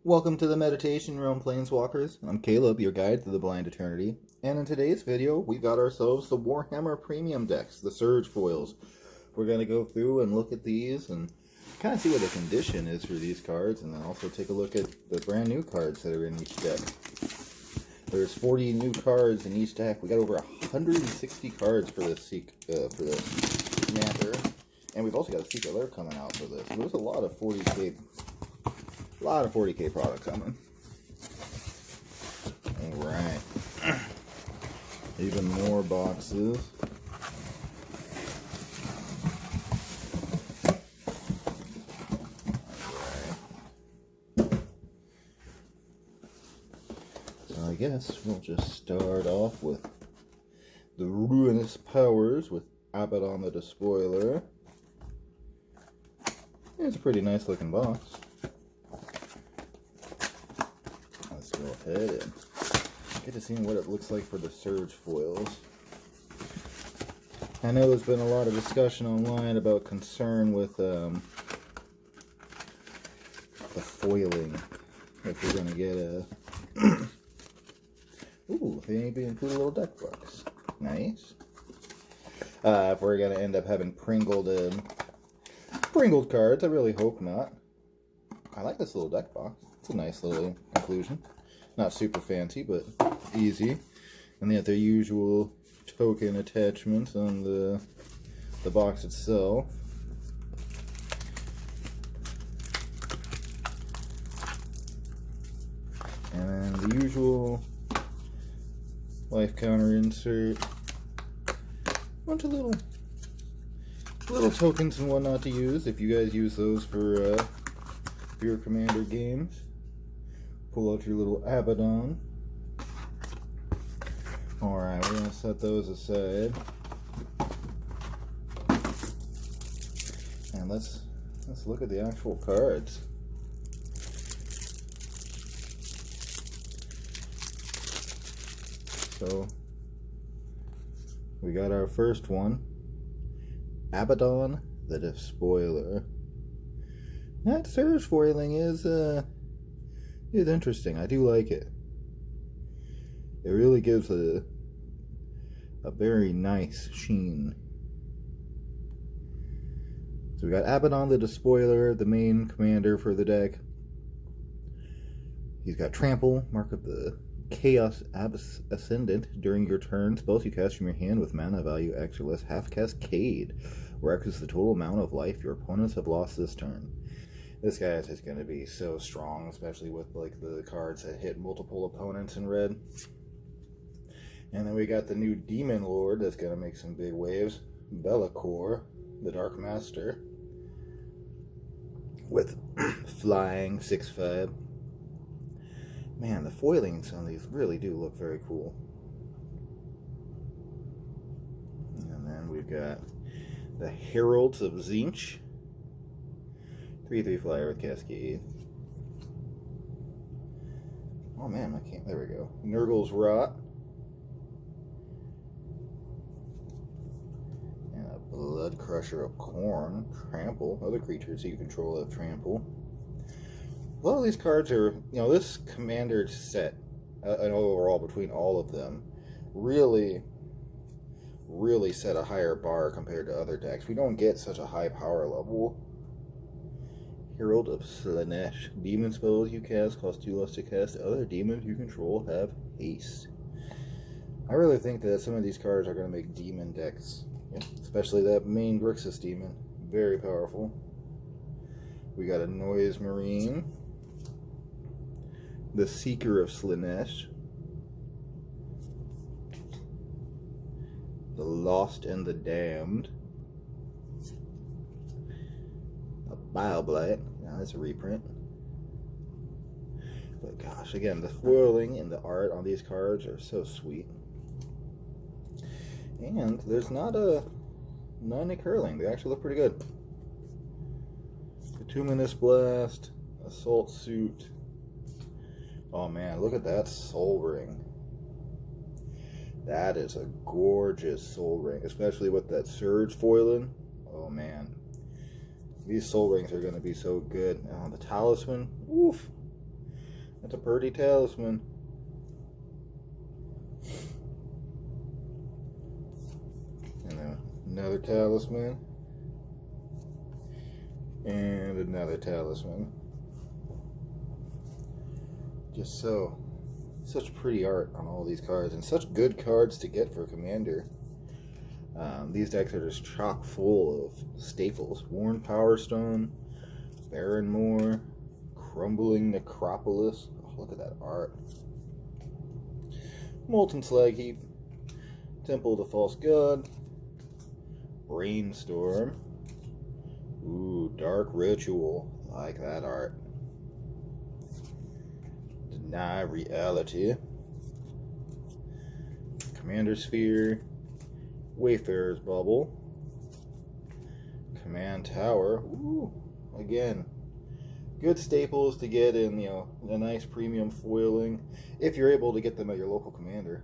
Welcome to the Meditation Realm, Planeswalkers. I'm Caleb, your guide to the Blind Eternity. And in today's video, we got ourselves the Warhammer Premium decks, the Surge Foils. We're going to go through and look at these and kind of see what the condition is for these cards, and then also take a look at the brand new cards that are in each deck. There's 40 new cards in each deck. We got over 160 cards for this commander. And we've also got a Secret Lair coming out for this. So there's a lot of 40k product coming. Alright. Even more boxes. Alright. So I guess we'll just start off with the Ruinous Powers with Abaddon the Despoiler. It's a pretty nice looking box. Let's go ahead and get to seeing what it looks like for the Surge foils. I know there's been a lot of discussion online about concern with the foiling. If we're going to get a... Ooh, they maybe include a little deck box. Nice. If we're going to end up having Pringled cards, I really hope not. I like this little deck box. It's a nice little inclusion. Not super fancy, but easy. And they have their usual token attachments on the box itself. And then the usual life counter insert. Bunch of little tokens and whatnot to use if you guys use those for your commander games. Pull out your little Abaddon. Alright, we're going to set those aside. And let's look at the actual cards. So we got our first one. Abaddon the Despoiler. That surge foiling is interesting. I do like it. It really gives a very nice sheen. So we got Abaddon the Despoiler, the main commander for the deck. He's got Trample, mark of the Chaos Ascendant. During your turn, spells you cast from your hand with mana value X or less half cascade, where X is the total amount of life your opponents have lost this turn. This guy is just going to be so strong, especially with like the cards that hit multiple opponents in red. And then we got the new Demon Lord that's going to make some big waves. Be'lakor, the Dark Master, with flying 6/5. Man, the foilings on these really do look very cool. And then we've got the Heralds of Tzeentch. 3/3 flyer with Cascade. Oh man, I can't. There we go. Nurgle's Rot. And a Blood Crusher of Corn. Trample. Other creatures you control have Trample. A lot of these cards are, this commander set, and overall between all of them, really set a higher bar compared to other decks. We don't get such a high power level. Herald of Slaanesh. Demon spells you cast cost 2 less to cast. Other demons you control have haste. I really think that some of these cards are going to make demon decks, especially that main Grixis demon, very powerful. We got a Noise Marine. The Seeker of Slaanesh. The Lost and the Damned. A Bioblight. Now that's a reprint. But gosh, again, the foiling and the art on these cards are so sweet. And there's not any curling. They actually look pretty good. Bituminous Blast. Assault Suit. Oh man, look at that Soul Ring. That is a gorgeous Soul Ring, especially with that Surge foiling. Oh man. These soul rings are going to be so good. The talisman, woof. That's a pretty talisman. And then another talisman. And another talisman. Just such pretty art on all these cards, and such good cards to get for Commander. These decks are just chock full of staples. Worn Power Stone, Barrenmore, Crumbling Necropolis. Oh, look at that art. Molten Slag Heap, Temple of the False God, Brainstorm. Ooh, Dark Ritual. I like that art. Deny Reality, Commander Sphere, Wayfarer's Bubble, Command Tower. Ooh, again, good staples to get in, a nice premium foiling if you're able to get them at your local commander.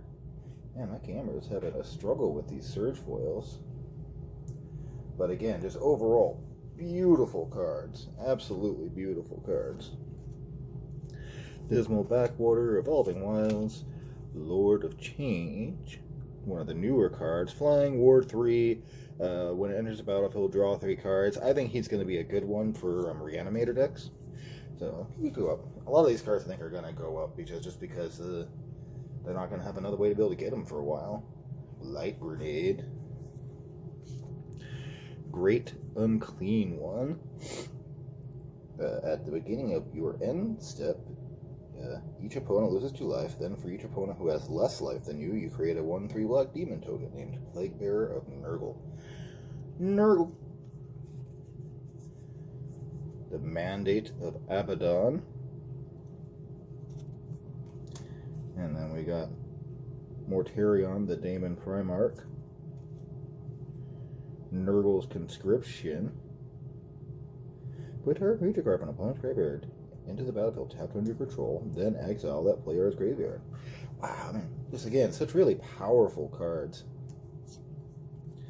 Man, my camera's having a struggle with these surge foils. But again, just overall, beautiful cards. Absolutely beautiful cards. Dismal Backwater, Evolving Wilds, Lord of Change, one of the newer cards. Flying, Ward 3, when it enters the battlefield, draw 3 cards. I think he's going to be a good one for Reanimator decks. So, he could go up. A lot of these cards I think are going to go up, because they're not going to have another way to be able to get them for a while. Light Grenade. Great Unclean One. At the beginning of your end step, each opponent loses 2 life. Then for each opponent who has less life than you, you create a 1/3 black demon token named Plague Bearer of Nurgle. Nurgle. The Mandate of Abaddon. And then we got Mortarion, the Daemon Primarch. Nurgle's Conscription. Put her creature card from an opponent's graveyard into the battlefield, tapped under control, then exile that player's graveyard. Wow, man. This, again, such really powerful cards.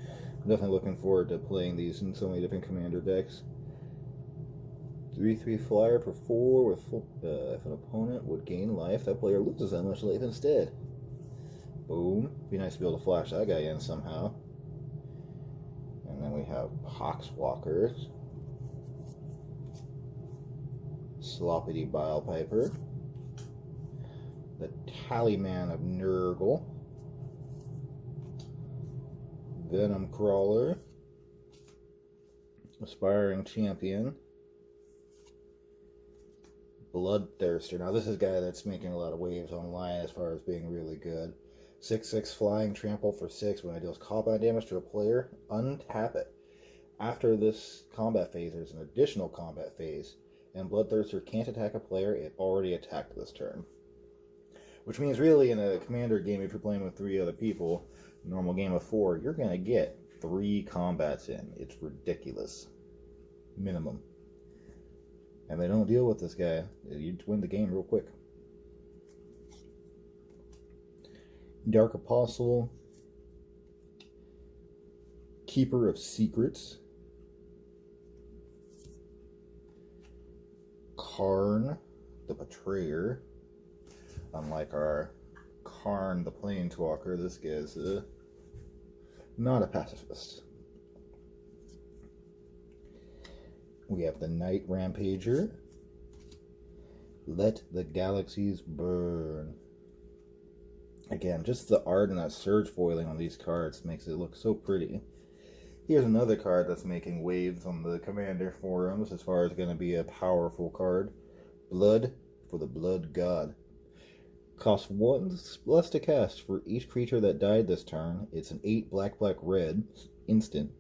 I'm definitely looking forward to playing these in so many different commander decks. 3/3 flyer for 4 with if an opponent would gain life, that player loses that much life instead. Boom. Be nice to be able to flash that guy in somehow. And then we have Poxwalkers. Sloppity Bile Piper, the Tallyman of Nurgle, Venom Crawler, Aspiring Champion, Bloodthirster. Now this is a guy that's making a lot of waves online as far as being really good. 6/6 flying, trample for 6. When it deals combat damage to a player, untap it. After this combat phase, there's an additional combat phase, and Bloodthirster can't attack a player it already attacked this turn. Which means really in a commander game, if you're playing with 3 other people, normal game of 4, you're going to get 3 combats in. It's ridiculous. Minimum. And they don't deal with this guy. You'd win the game real quick. Dark Apostle. Keeper of Secrets. Karn, the Betrayer. Unlike our Karn, the Planeswalker, this guy's not a pacifist. We have the Night Rampager. Let the Galaxies Burn. Again, just the art and that surge foiling on these cards makes it look so pretty. Here's another card that's making waves on the Commander forums as far as going to be a powerful card. Blood for the Blood God. Costs 1 less to cast for each creature that died this turn. It's an 8 black/red instant.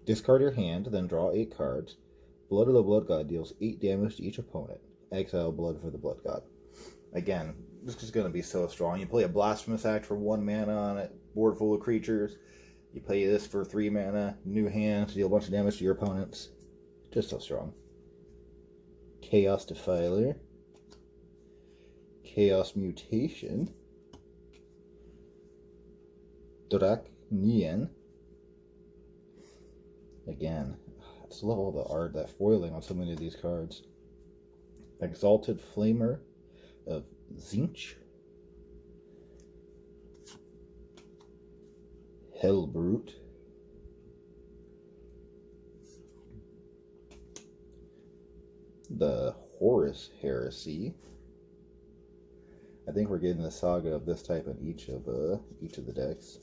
Discard your hand, then draw 8 cards. Blood of the Blood God deals 8 damage to each opponent. Exile Blood for the Blood God. Again, this is going to be so strong. You play a Blasphemous Act for 1 mana on a board full of creatures. You play this for 3 mana, new hands, deal a bunch of damage to your opponents. Just so strong. Chaos Defiler. Chaos Mutation. Draknien. Again, I just love all the art, that foiling on so many of these cards. Exalted Flamer of Zinch, Hellbrute, the Horus Heresy. I think we're getting the saga of this type in each of the decks.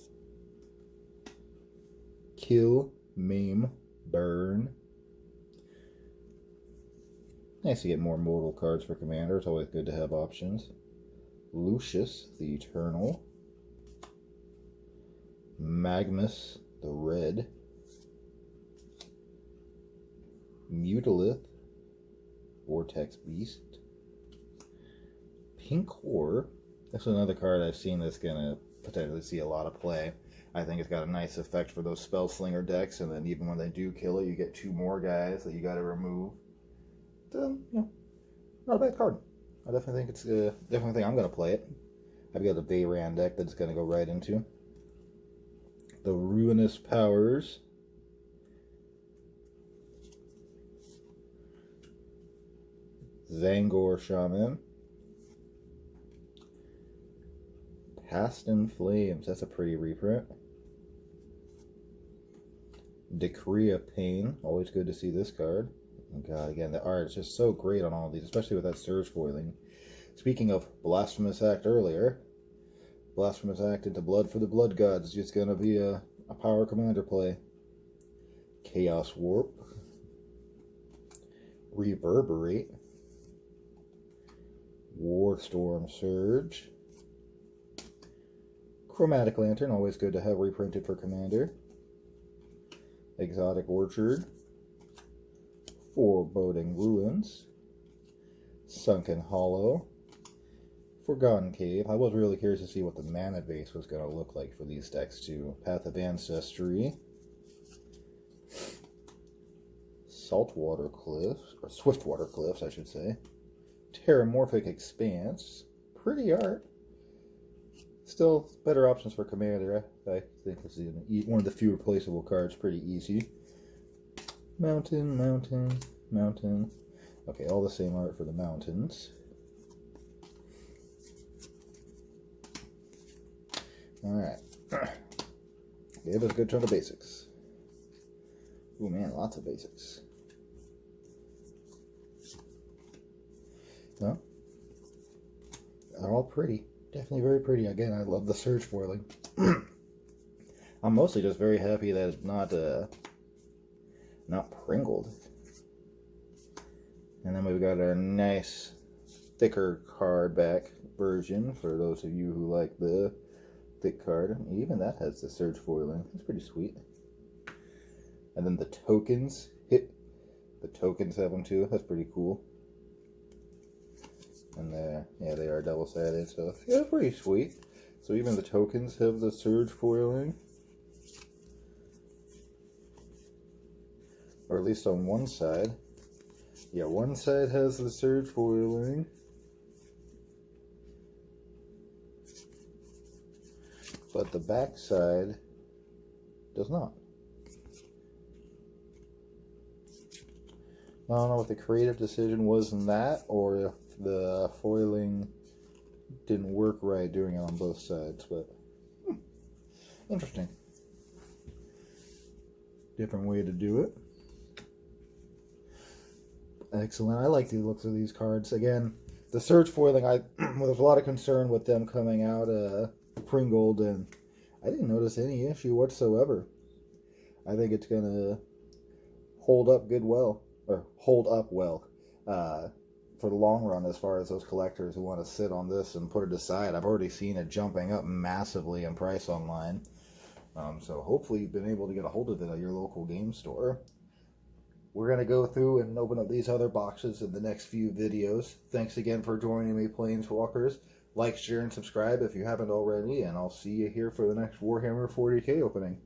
Kill, Maim, Burn. Nice to get more modal cards for Commander. It's always good to have options. Lucius, the Eternal. Magmus, the Red. Mutalith, Vortex Beast. Pink Horror. That's another card I've seen that's going to potentially see a lot of play. I think it's got a nice effect for those Spellslinger decks, and then even when they do kill it, you get 2 more guys that you got to remove. You know, not a bad card. I definitely think it's definitely think I'm going to play it. I've got a Veyran deck that's going to go right into. The Ruinous Powers. Zangor Shaman. Past in Flames. That's a pretty reprint. Decree of Pain. Always good to see this card. Oh God, again, the art is just so great on all of these, especially with that surge foiling. Speaking of Blasphemous Act earlier, Blasphemous Act into Blood for the Blood Gods is just going to be a power commander play. Chaos Warp. Reverberate. Warstorm Surge. Chromatic Lantern, always good to have reprinted for Commander. Exotic Orchard. Foreboding Ruins. Sunken Hollow. Forgotten Cave. I was really curious to see what the mana base was going to look like for these decks too. Path of Ancestry. Saltwater Cliffs, or Swiftwater Cliffs, I should say. Terramorphic Expanse. Pretty art. Still better options for Commander. I think this is one of the few replaceable cards. Pretty easy. Mountain, mountain, mountain. Okay, all the same art for the mountains. Alright. Gave us a good chunk of basics. Oh man, lots of basics. Well, they're all pretty. Definitely very pretty. Again, I love the surge foiling. I'm mostly just very happy that it's not pringled. And then we've got our nice thicker card back version for those of you who like the thick card. Even that has the surge foiling. It's pretty sweet. And then the tokens the tokens have them too. That's pretty cool. And yeah, they are double-sided, so yeah, pretty sweet. So even the tokens have the surge foiling. Or at least on one side. Yeah, one side has the surge foiling. But the back side does not. I don't know what the creative decision was in that, or if the foiling didn't work right doing it on both sides, but interesting. Different way to do it. Excellent. I like the looks of these cards. Again, the surge foiling, there's a lot of concern with them coming out pringled, and I didn't notice any issue whatsoever. I think it's gonna hold up well for the long run, as far as those collectors who want to sit on this and put it aside. I've already seen it jumping up massively in price online. So hopefully you've been able to get a hold of it at your local game store. We're going to go through and open up these other boxes in the next few videos. Thanks again for joining me, Planeswalkers. Like, share, and subscribe if you haven't already, and I'll see you here for the next Warhammer 40k opening.